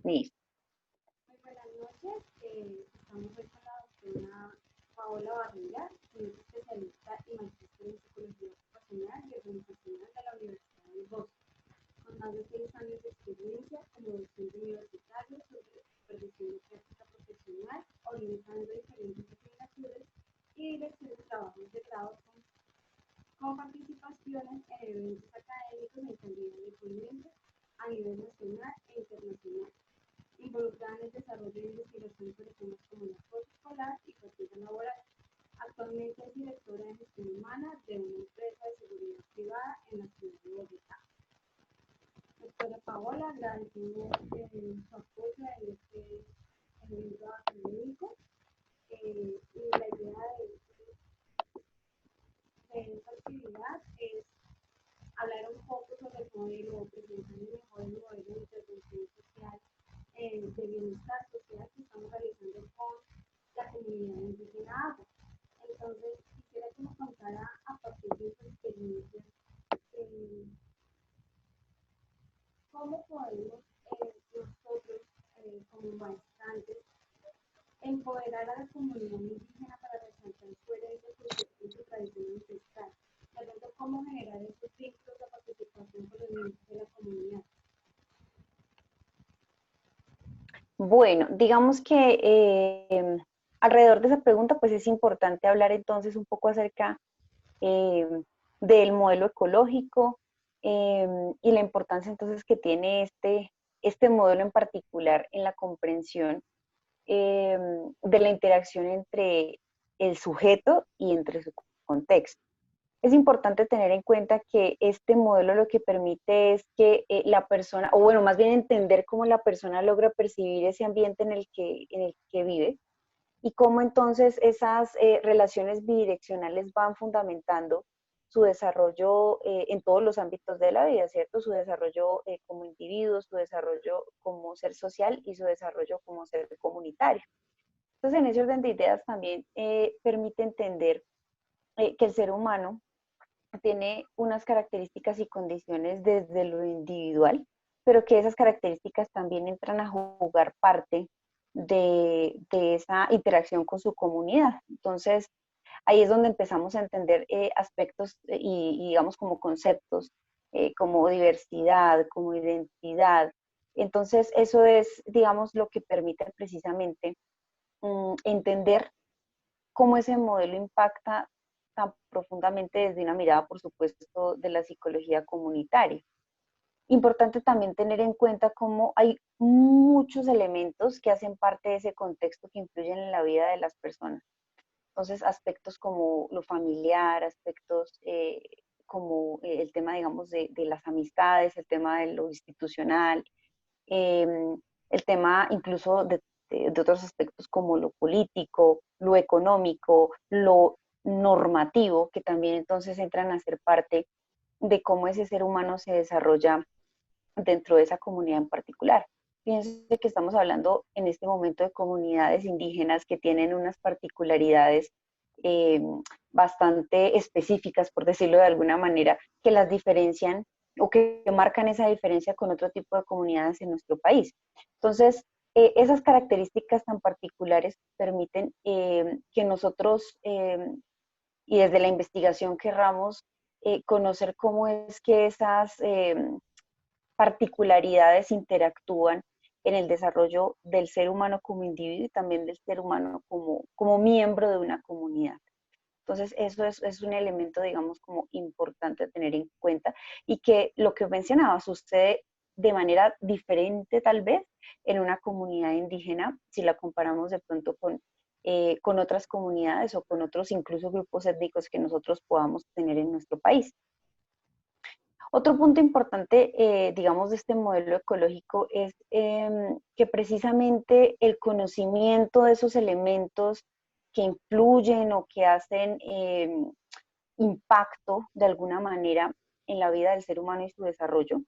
Listo. Muy buenas noches. Estamos hoy con la doctora Paola Barrera, que es especialista y magíster en psicología ocupacional y organizacional de la Universidad del Bosque, con más de 6 años de experiencia como docente universitario sobre supervisión y práctica profesional, orientando diferentes asignaturas y dirección de trabajos de grado con participaciones en eventos académicos en calidad de ponente a nivel nacional e internacional, involucrada en el desarrollo de investigación sobre temas como el acoso escolar y fatiga laboral. Actualmente es directora de gestión humana de una empresa de seguridad privada en la ciudad de Bogotá. Doctora Paola, agradecemos su apoyo en este evento académico. Y la idea de esta actividad es hablar un poco sobre el modelo o presentar el mejor modelo de intervención social, de bienestar social que estamos realizando con la comunidad indígena Agua. Entonces, quisiera que nos contara a partir de su experiencia eh, cómo podemos nosotros, como maestrantes, empoderar a la comunidad indígena para resaltar su herencia cultural y su tradición ancestral. De pronto, cómo generar esos vínculos de participación con los miembros de la comunidad. Bueno, digamos que alrededor de esa pregunta, pues es importante hablar entonces un poco acerca eh, del modelo ecológico y la importancia entonces que tiene este modelo en particular en la comprensión de la interacción entre el sujeto y entre su contexto. Es importante tener en cuenta que este modelo lo que permite es que la persona, o bueno, más bien entender cómo la persona logra percibir ese ambiente en el que vive y cómo entonces esas relaciones bidireccionales van fundamentando su desarrollo en todos los ámbitos de la vida, ¿cierto? Su desarrollo como individuo, su desarrollo como ser social y su desarrollo como ser comunitario. Entonces, en ese orden de ideas también permite entender que el ser humano tiene unas características y condiciones desde lo individual, pero que esas características también entran a jugar parte de esa interacción con su comunidad. Entonces, ahí es donde empezamos a entender aspectos y, digamos, como conceptos, como diversidad, como identidad. Entonces, eso es, digamos, lo que permite precisamente entender cómo ese modelo impacta tan profundamente desde una mirada, por supuesto, de la psicología comunitaria. Importante también tener en cuenta cómo hay muchos elementos que hacen parte de ese contexto que influyen en la vida de las personas. Entonces, aspectos como lo familiar, aspectos como el tema, digamos, de las amistades, el tema de lo institucional, eh, el tema incluso de otros aspectos como lo político, lo económico, lo normativo, que también entonces entran a ser parte de cómo ese ser humano se desarrolla dentro de esa comunidad en particular. Fíjense que estamos hablando en este momento de comunidades indígenas que tienen unas particularidades eh, bastante específicas, por decirlo de alguna manera, que las diferencian o que marcan esa diferencia con otro tipo de comunidades en nuestro país. Entonces, esas características tan particulares permiten que nosotros, y desde la investigación querramos conocer cómo es que esas particularidades interactúan en el desarrollo del ser humano como individuo y también del ser humano como miembro de una comunidad. Entonces, eso es un elemento, digamos, como importante a tener en cuenta y que lo que mencionaba sucede de manera diferente tal vez en una comunidad indígena si la comparamos de pronto con otras comunidades o con otros incluso grupos étnicos que nosotros podamos tener en nuestro país. Otro punto importante, digamos, de este modelo ecológico es que precisamente el conocimiento de esos elementos que influyen o que hacen impacto de alguna manera en la vida del ser humano y su desarrollo,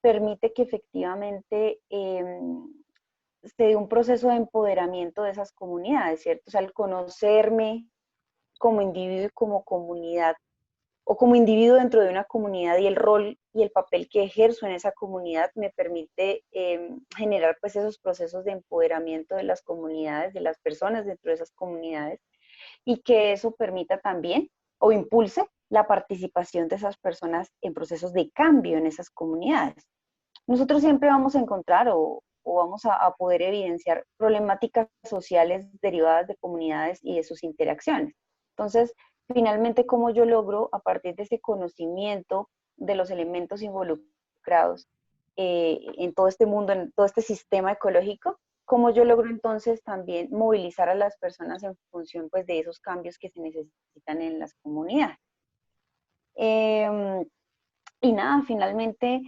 permite que efectivamente se dé un proceso de empoderamiento de esas comunidades, ¿cierto? O sea, el conocerme como individuo y como comunidad o como individuo dentro de una comunidad y el rol y el papel que ejerzo en esa comunidad me permite generar pues esos procesos de empoderamiento de las comunidades, de las personas dentro de esas comunidades y que eso permita también o impulse la participación de esas personas en procesos de cambio en esas comunidades. Nosotros siempre vamos a encontrar o vamos a poder evidenciar problemáticas sociales derivadas de comunidades y de sus interacciones. Entonces, finalmente, ¿cómo yo logro, a partir de ese conocimiento de los elementos involucrados en todo este mundo, en todo este sistema ecológico, cómo yo logro entonces también movilizar a las personas en función pues, de esos cambios que se necesitan en las comunidades? Eh, y nada, finalmente,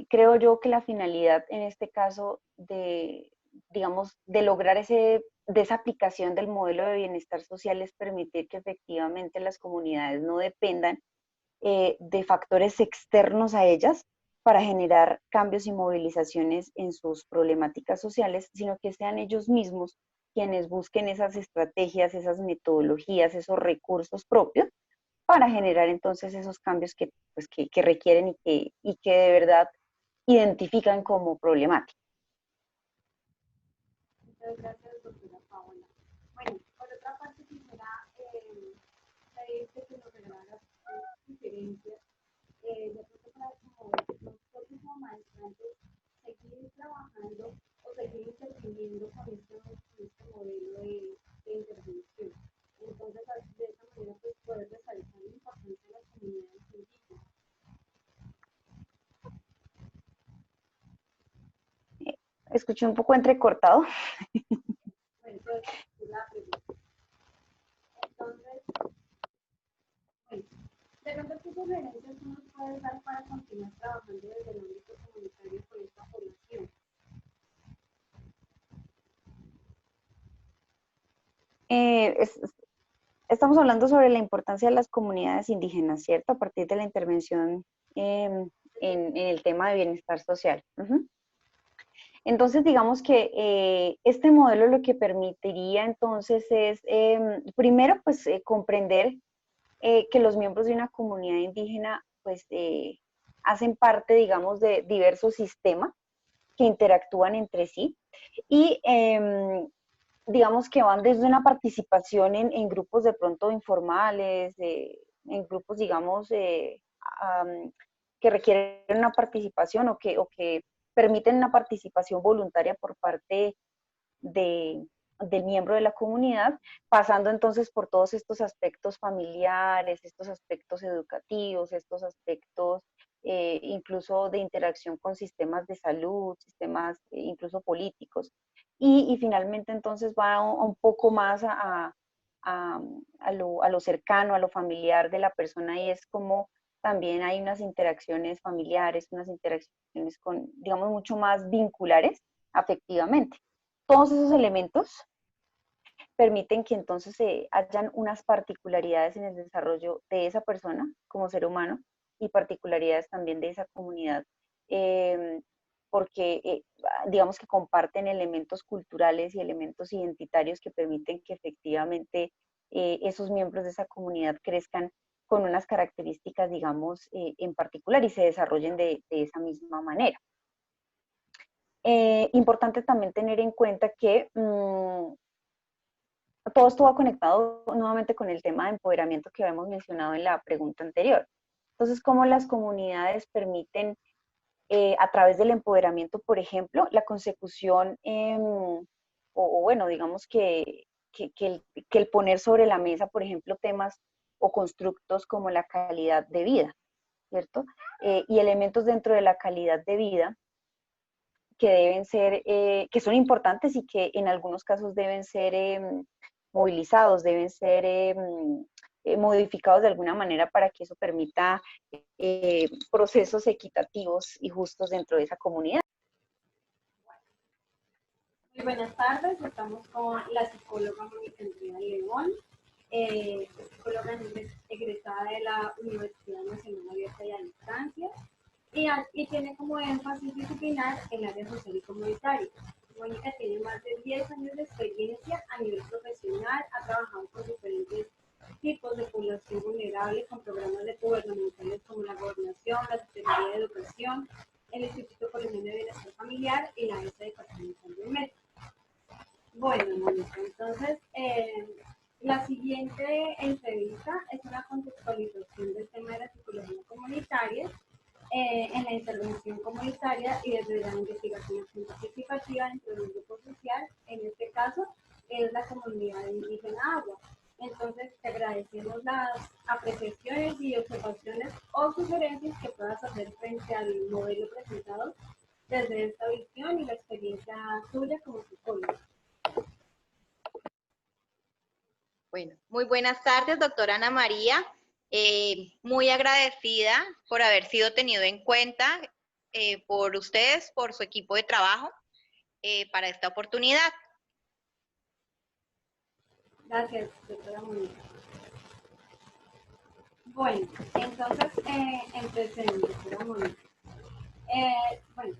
creo yo que la finalidad en este caso de, digamos, de lograr de esa aplicación del modelo de bienestar social es permitir que efectivamente las comunidades no dependan de factores externos a ellas para generar cambios y movilizaciones en sus problemáticas sociales, sino que sean ellos mismos quienes busquen esas estrategias, esas metodologías, esos recursos propios para generar entonces esos cambios que, pues, que requieren y que de verdad identifican como problemáticos. Muchas gracias, doctora Paola. Bueno, por otra parte, quisiera pedirte que nos regalaras sugerencias de pronto para como nosotros como maestrantes seguir trabajando o seguir interviniendo con este modelo de intervención. Entonces, de esa manera, pues poder resaltar la importancia de las comunidades indígenas. Escuché un poco entrecortado. Bueno, entonces, la pregunta. Entonces, bueno, de pronto, ¿qué sugerencias tú nos puedes dar para continuar trabajando desde el ámbito comunitario con esta población? Eh, es, Estamos hablando sobre la importancia de las comunidades indígenas, ¿cierto? A partir de la intervención en el tema de bienestar social. Uh-huh. Entonces, digamos que este modelo lo que permitiría entonces es, primero, pues comprender que los miembros de una comunidad indígena, pues, hacen parte, digamos, de diversos sistemas que interactúan entre sí y digamos que van desde una participación en grupos de pronto informales, en grupos, digamos, que requieren una participación o que permiten una participación voluntaria por parte de, del miembro de la comunidad, pasando entonces por todos estos aspectos familiares, estos aspectos educativos, estos aspectos incluso de interacción con sistemas de salud, sistemas incluso políticos. Y finalmente entonces va un poco más a lo cercano, a lo familiar de la persona y es como también hay unas interacciones familiares, unas interacciones con, digamos, mucho más vinculares afectivamente. Todos esos elementos permiten que entonces hayan unas particularidades en el desarrollo de esa persona como ser humano y particularidades también de esa comunidad, eh, porque digamos que comparten elementos culturales y elementos identitarios que permiten que efectivamente esos miembros de esa comunidad crezcan con unas características, digamos, en particular y se desarrollen de esa misma manera. Importante también tener en cuenta que todo esto va conectado nuevamente con el tema de empoderamiento que habíamos mencionado en la pregunta anterior. Entonces, ¿cómo las comunidades permiten, a través del empoderamiento, por ejemplo, la consecución, o bueno, digamos que el poner sobre la mesa, por ejemplo, temas o constructos como la calidad de vida, ¿cierto? Y elementos dentro de la calidad de vida que deben ser, que son importantes y que en algunos casos deben ser movilizados, deben ser modificados de alguna manera para que eso permita procesos equitativos y justos dentro de esa comunidad. Muy buenas tardes, estamos con la psicóloga Mónica Andrea León, psicóloga egresada de la Universidad Nacional Abierta y a Distancia y tiene como énfasis disciplinar el área social y comunitaria. Mónica tiene más de 10 años de experiencia a nivel profesional, ha trabajado con diferentes tipos de población vulnerable con programas gubernamentales como la Gobernación, la Secretaría de Educación, el Instituto Colombiano de Bienestar Familiar y la Mesa Departamental del MED. Bueno, Mónica, entonces la siguiente entrevista es una contextualización del tema de la psicología comunitaria en la intervención comunitaria y desde la investigación participativa dentro de un grupo social, en este caso es la comunidad indígena Agua. Entonces, te agradecemos las apreciaciones y observaciones o sugerencias que puedas hacer frente al modelo presentado desde esta visión y la experiencia tuya como psicóloga. Bueno, muy buenas tardes, doctora Ana María. Muy agradecida por haber sido tenido en cuenta por ustedes, por su equipo de trabajo para esta oportunidad. Gracias, doctora Mónica. Bueno, entonces empecemos, doctora Mónica. Bueno,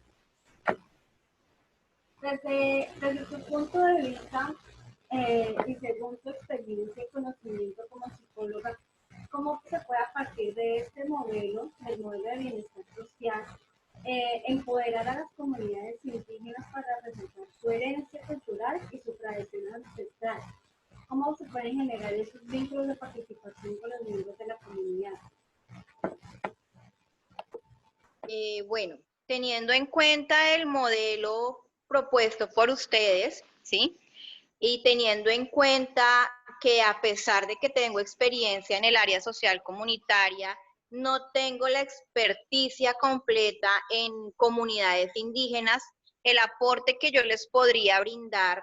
desde tu punto de vista y según tu experiencia y conocimiento como psicóloga, ¿cómo se puede a partir de este modelo, del modelo de bienestar social, empoderar a las comunidades indígenas para representar su herencia cultural y su tradición ancestral? ¿Cómo se pueden generar esos vínculos de participación con los miembros de la comunidad? Bueno, teniendo en cuenta el modelo propuesto por ustedes, ¿sí? Y teniendo en cuenta que a pesar de que tengo experiencia en el área social comunitaria, no tengo la experticia completa en comunidades indígenas, el aporte que yo les podría brindar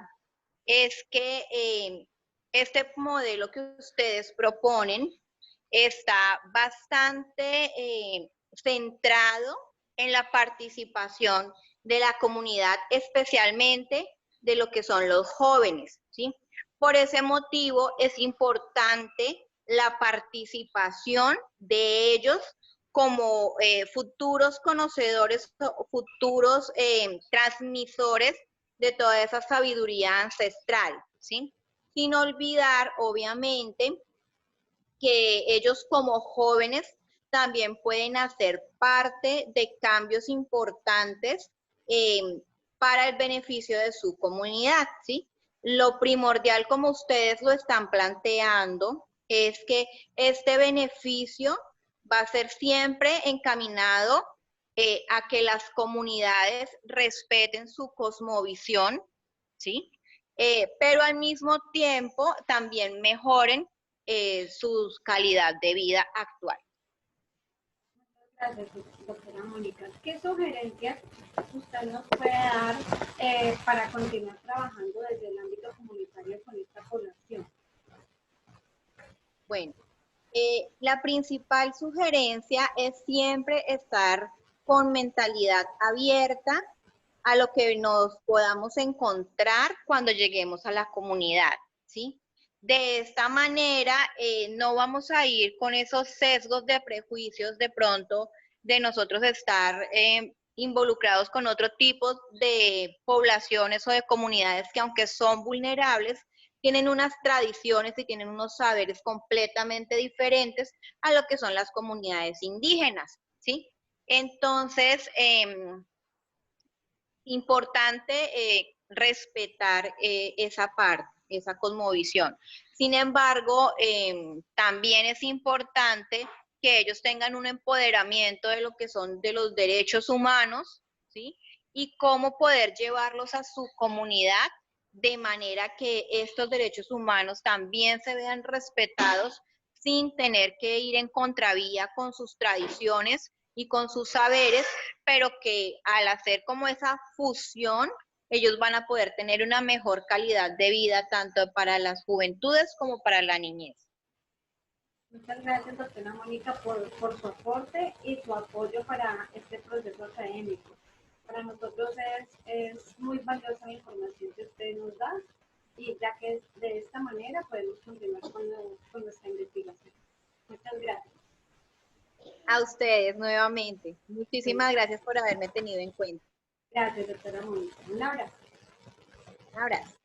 es que este modelo que ustedes proponen está bastante centrado en la participación de la comunidad, especialmente de lo que son los jóvenes, ¿sí? Por ese motivo es importante la participación de ellos como futuros conocedores, futuros transmisores de toda esa sabiduría ancestral, ¿sí? Sin olvidar, obviamente, que ellos como jóvenes también pueden hacer parte de cambios importantes eh, para el beneficio de su comunidad, ¿sí? Lo primordial, como ustedes lo están planteando, es que este beneficio va a ser siempre encaminado a que las comunidades respeten su cosmovisión, ¿sí? Pero al mismo tiempo también mejoren su calidad de vida actual. Gracias, doctora Mónica. ¿Qué sugerencias usted nos puede dar para continuar trabajando desde el ámbito comunitario con esta población? Bueno, la principal sugerencia es siempre estar con mentalidad abierta a lo que nos podamos encontrar cuando lleguemos a la comunidad, ¿sí? De esta manera no vamos a ir con esos sesgos de prejuicios de pronto de nosotros estar involucrados con otro tipo de poblaciones o de comunidades que aunque son vulnerables, tienen unas tradiciones y tienen unos saberes completamente diferentes a lo que son las comunidades indígenas, ¿sí? Entonces, importante respetar esa parte, esa cosmovisión. Sin embargo, también es importante que ellos tengan un empoderamiento de lo que son de los derechos humanos, ¿sí? Y cómo poder llevarlos a su comunidad de manera que estos derechos humanos también se vean respetados sin tener que ir en contravía con sus tradiciones y con sus saberes, pero que al hacer como esa fusión, ellos van a poder tener una mejor calidad de vida tanto para las juventudes como para la niñez. Muchas gracias, doctora Mónica, por su aporte y su apoyo para este proceso académico. Para nosotros es muy valiosa la información que usted nos da y ya que de esta manera podemos continuar con nuestra investigación. Muchas gracias. A ustedes nuevamente. Muchísimas gracias por haberme tenido en cuenta. Gracias, doctora Mónica. Un abrazo. Un abrazo.